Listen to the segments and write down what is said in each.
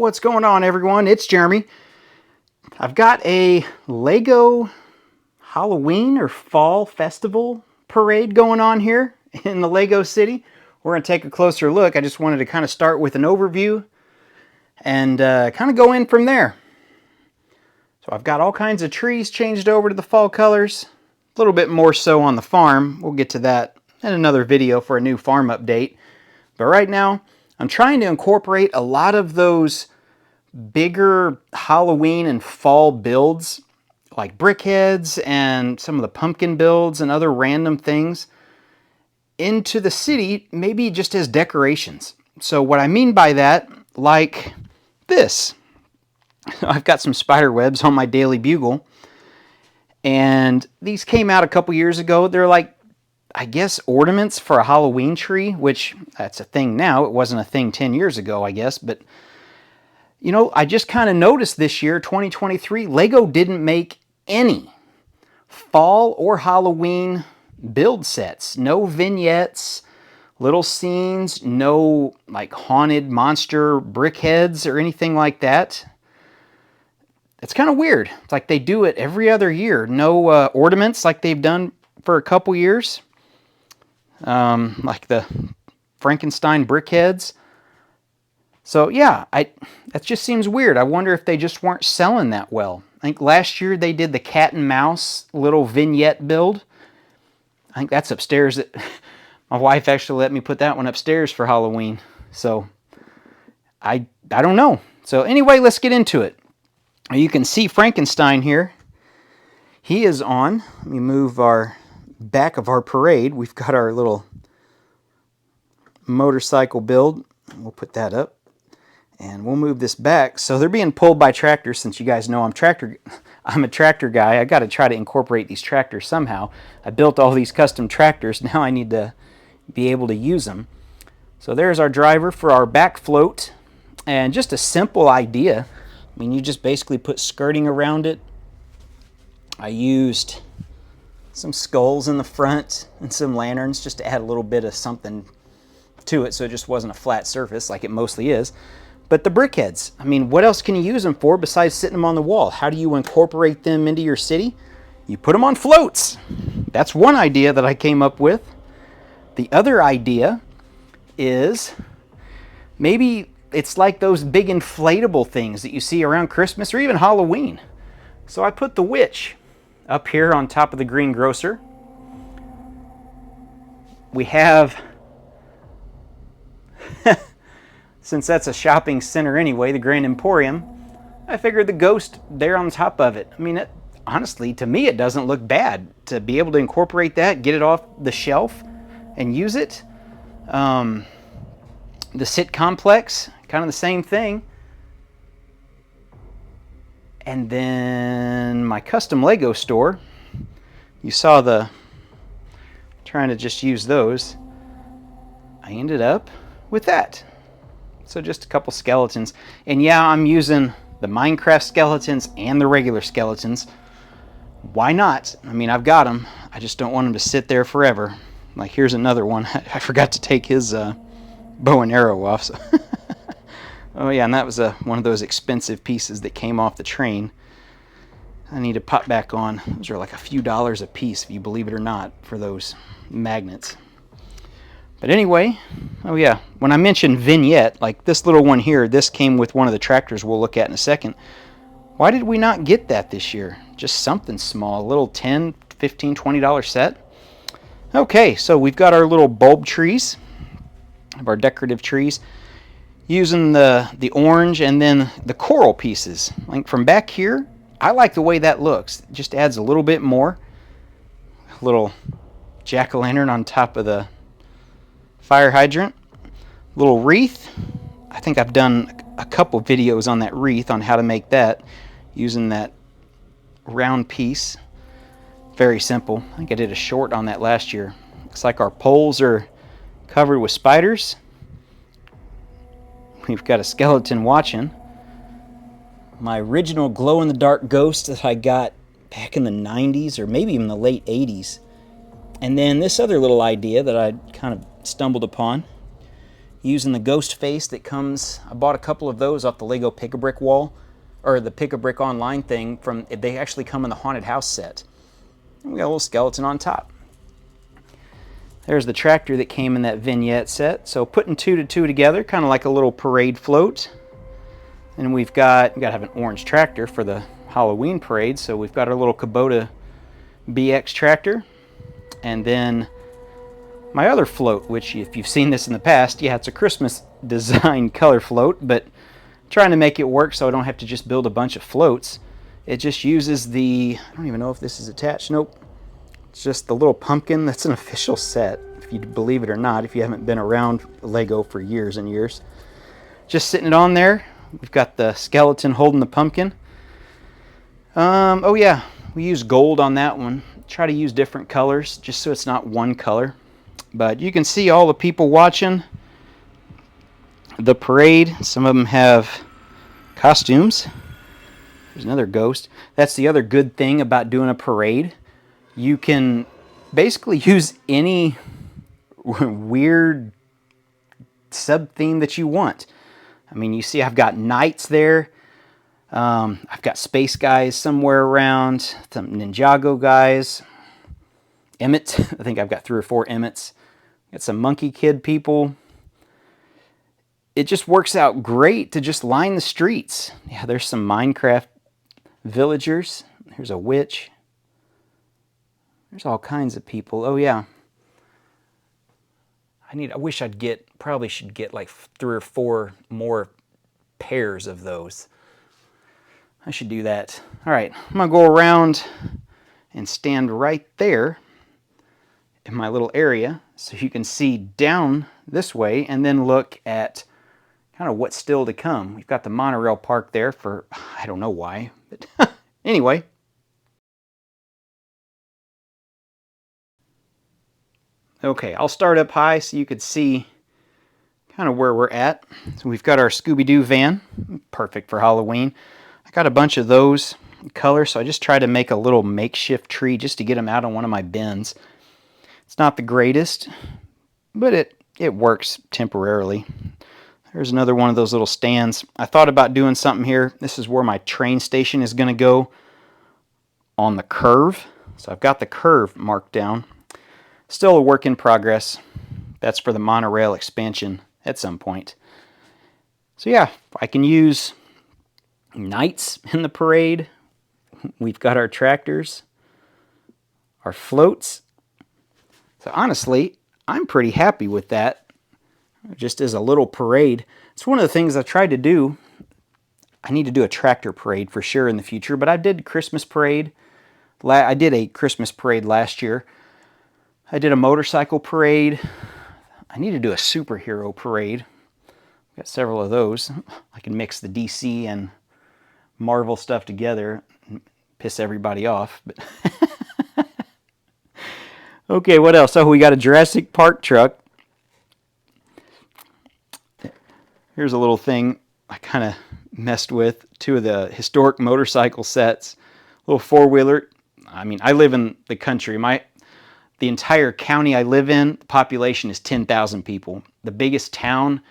What's going on, everyone? It's Jeremy. I've got a Lego Halloween or Fall Festival parade going on here in the Lego City. We're going to take a closer look. I just wanted to kind of start with an overview and kind of go in from there. So I've got all kinds of trees changed over to the fall colors. A little bit more so on the farm. We'll get to that in another video for a new farm update. But right now, I'm trying to incorporate a lot of those bigger Halloween and fall builds, like brickheads and some of the pumpkin builds and other random things, into the city, maybe just as decorations. So what I mean by that, like this. I've got some spider webs on my Daily Bugle, and these came out a couple years ago. They're like, I guess, ornaments for a Halloween tree, which that's a thing now. It wasn't a thing 10 years ago, I guess. But, you know, I just kind of noticed this year, 2023, Lego didn't make any fall or Halloween build sets. No vignettes, little scenes, no like haunted monster brickheads or anything like that. It's kind of weird. It's like they do it every other year. No ornaments like they've done for a couple years. Like the Frankenstein brickheads. So yeah, that just seems weird. I wonder if they just weren't selling that well. I think last year they did the cat and mouse little vignette build. I think that's upstairs. My wife actually let me put that one upstairs for Halloween. So I don't know. So anyway, let's get into it. You can see Frankenstein here. He is on. Let me move our back of our parade. We've got our little motorcycle build. We'll put that up. And we'll move this back. So they're being pulled by tractors. Since you guys know I'm a tractor guy. I got to try to incorporate these tractors somehow. I built all these custom tractors. Now I need to be able to use them. So there's our driver for our back float. And just a simple idea. I mean, you just basically put skirting around it. I used some skulls in the front and some lanterns just to add a little bit of something to it so it just wasn't a flat surface like it mostly is. But the brickheads, I mean, what else can you use them for besides sitting them on the wall? How do you incorporate them into your city? You put them on floats. That's one idea that I came up with. The other idea is maybe it's like those big inflatable things that you see around Christmas or even Halloween. So I put the witch up here on top of the greengrocer. We have, since that's a shopping center anyway, the Grand Emporium, I figured the ghost there on top of it. I mean, honestly, to me, it doesn't look bad to be able to incorporate that, get it off the shelf and use it. The Sit Complex, kind of the same thing. And then my custom Lego store, you saw trying to just use those. I ended up with that. So just a couple skeletons. And yeah, I'm using the Minecraft skeletons and the regular skeletons. Why not? I mean, I've got them. I just don't want them to sit there forever. Like here's another one. I forgot to take his bow and arrow off. So oh yeah, and that was one of those expensive pieces that came off the train. I need to pop back on. Those are like a few dollars a piece, if you believe it or not, for those magnets. But anyway, oh yeah, when I mentioned vignette, like this little one here, this came with one of the tractors we'll look at in a second. Why did we not get that this year? Just something small, a little $10, $15, $20 set. Okay, so we've got our little bulb trees, of our decorative trees, using the orange and then the coral pieces. Like from back here, I like the way that looks. It just adds a little bit more. A little jack-o'-lantern on top of the fire hydrant. Little wreath. I think I've done a couple videos on that wreath on how to make that using that round piece. Very simple. I think I did a short on that last year. Looks like our poles are covered with spiders. We've got a skeleton watching. My original glow-in-the-dark ghost that I got back in the 90s or maybe even the late 80s. And then this other little idea that I kind of stumbled upon. using the ghost face that comes. I bought a couple of those off the Lego Pick-a-Brick wall, or the Pick-a-Brick online thing. They actually come in the haunted house set. And we got a little skeleton on top. There's the tractor that came in that vignette set. So putting 2 to 2 together, kind of like a little parade float. And we got to have an orange tractor for the Halloween parade. So we've got our little Kubota BX tractor. And then my other float, which if you've seen this in the past, yeah, it's a Christmas design color float, but trying to make it work so I don't have to just build a bunch of floats. It just uses the, I don't even know if this is attached. Nope. It's just the little pumpkin. That's an official set, if you believe it or not, if you haven't been around Lego for years and years. Just sitting it on there. We've got the skeleton holding the pumpkin. Oh yeah, we use gold on that one. Try to use different colors just so it's not one color. But you can see all the people watching the parade. Some of them have costumes. There's another ghost. That's the other good thing about doing a parade. You can basically use any weird sub-theme that you want. I mean, you see I've got knights there. I've got space guys somewhere around. Some Ninjago guys. Emmett. I think I've got 3 or 4 Emmets. Got some monkey kid people. It just works out great to just line the streets. Yeah, there's some Minecraft villagers. There's a witch. There's all kinds of people. Oh yeah. I wish probably should get like 3 or 4 more pairs of those. I should do that. All right, I'm gonna go around and stand right there in my little area so you can see down this way and then look at kind of what's still to come. We've got the monorail park there for, I don't know why, but anyway. Okay, I'll start up high so you could see kind of where we're at. So we've got our Scooby-Doo van, perfect for Halloween. I got a bunch of those colors, so I just tried to make a little makeshift tree just to get them out on one of my bins. It's not the greatest, but it works temporarily. There's another one of those little stands. I thought about doing something here. This is where my train station is going to go on the curve. So I've got the curve marked down. Still a work in progress. That's for the monorail expansion at some point. So yeah, I can use knights in the parade. We've got our tractors, our floats. So honestly, I'm pretty happy with that. Just as a little parade. It's one of the things I tried to do. I need to do a tractor parade for sure in the future, but I did Christmas parade. I did a Christmas parade last year. I did a motorcycle parade. I need to do a superhero parade. Got several of those. I can mix the DC and Marvel stuff together and piss everybody off. But okay, what else? Oh, we got a Jurassic Park truck. Here's a little thing I kind of messed with. 2 of the historic motorcycle sets. A little 4-wheeler. I mean, I live in the country. The entire county I live in, the population is 10,000 people. The biggest town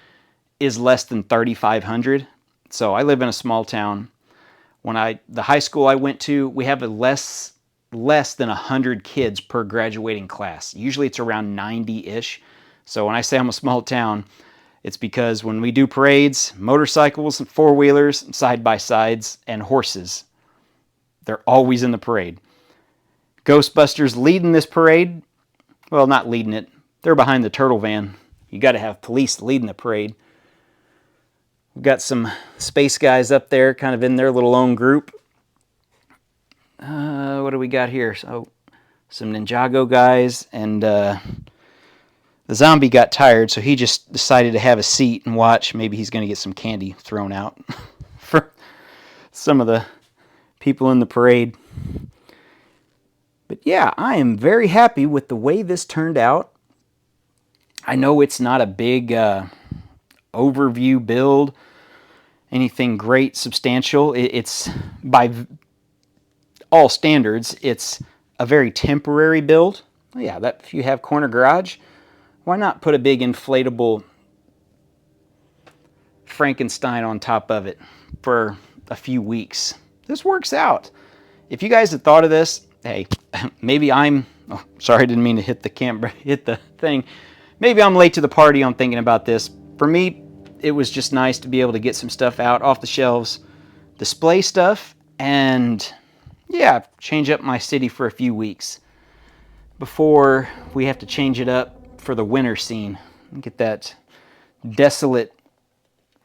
is less than 3,500. So I live in a small town. The high school I went to, we have less than 100 kids per graduating class. Usually it's around 90-ish. So when I say I'm a small town, it's because when we do parades, motorcycles, 4-wheelers, side-by-sides, and horses, they're always in the parade. Ghostbusters leading this parade. Well, not leading it. They're behind the turtle van. You got to have police leading the parade. We've got some space guys up there, kind of in their little own group. What do we got here? So, some Ninjago guys, and the zombie got tired, so he just decided to have a seat and watch. Maybe he's going to get some candy thrown out for some of the people in the parade. But yeah, I am very happy with the way this turned out. I know it's not a big overview build, anything great, substantial. It's, by all standards, it's a very temporary build. Yeah, that if you have corner garage, why not put a big inflatable Frankenstein on top of it for a few weeks. This works out. If you guys had thought of this, hey, maybe I'm, oh, sorry, I didn't mean to hit the camera, hit the thing. Maybe I'm late to the party on thinking about this. For me, it was just nice to be able to get some stuff out off the shelves, display stuff, and yeah, change up my city for a few weeks before we have to change it up for the winter scene. Get that desolate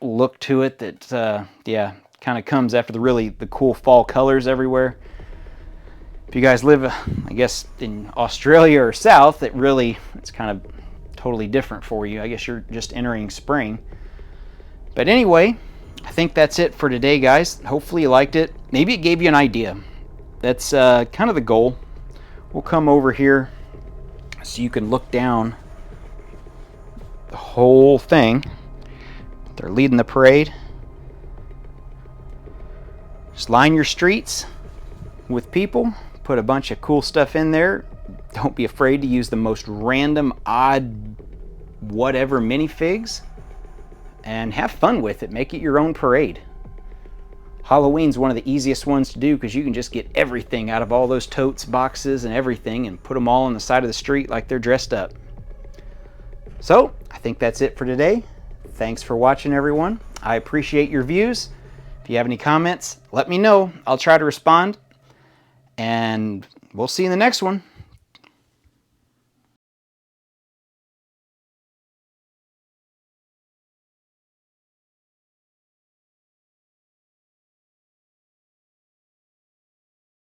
look to it that, yeah, kind of comes after the cool fall colors everywhere. If you guys live, I guess, in Australia or South, it's kind of totally different for you. I guess you're just entering spring. But anyway, I think that's it for today, guys. Hopefully you liked it. Maybe it gave you an idea. That's kind of the goal. We'll come over here so you can look down the whole thing. They're leading the parade. Just line your streets with people. Put a bunch of cool stuff in there. Don't be afraid to use the most random, odd, whatever minifigs. And have fun with it. Make it your own parade. Halloween's one of the easiest ones to do because you can just get everything out of all those totes, boxes, and everything and put them all on the side of the street like they're dressed up. So, I think that's it for today. Thanks for watching, everyone. I appreciate your views. If you have any comments, let me know. I'll try to respond. And we'll see you in the next one.